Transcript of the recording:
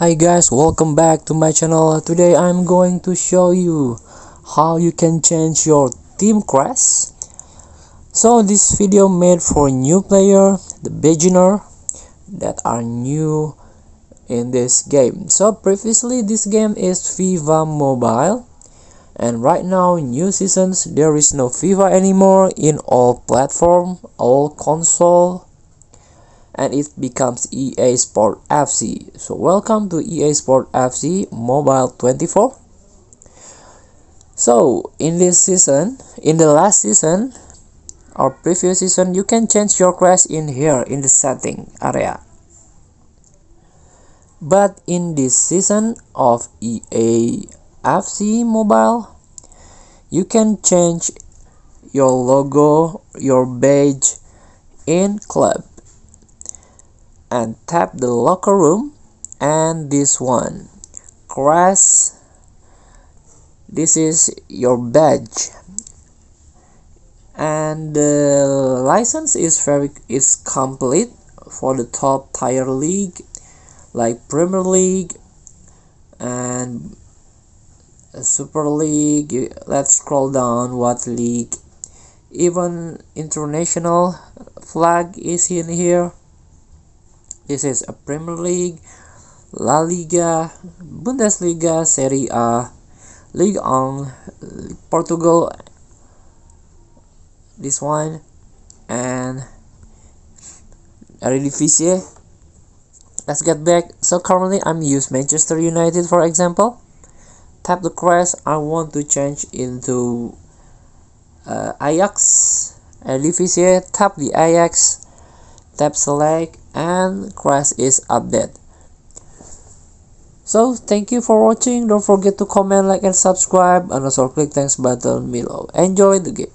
Hi guys, welcome back to my channel. Today I'm going to show you how you can change your team Crest. So this video made for new player, the beginner that are new in this game. So previously this game is FIFA Mobile, and right now new seasons there is no FIFA anymore in all platform, all console, and it becomes EA Sport FC. So welcome to EA Sport FC Mobile 24. So in this season, in the last season or previous season, you can change your Crest in here in the setting area. But in this season of EA FC Mobile, you can change your logo, your badge in club, and tap the locker room, and this one, Crest, this is your badge, and the license is complete for the top tier league like Premier League and Super League. Let's scroll down what league, even international flag is in here. This is a Premier League, La Liga, Bundesliga, Serie A, Ligue 1, Portugal, this one, and Eredivisie. Let's get back. So currently I'm using Manchester United, for example. Tap the Crest. I want to change into Ajax, Eredivisie. Tap the Ajax, tap select, and Crest is updated. So thank you for watching. Don't forget to comment, like, and subscribe, and also click thanks button below. Enjoy the game.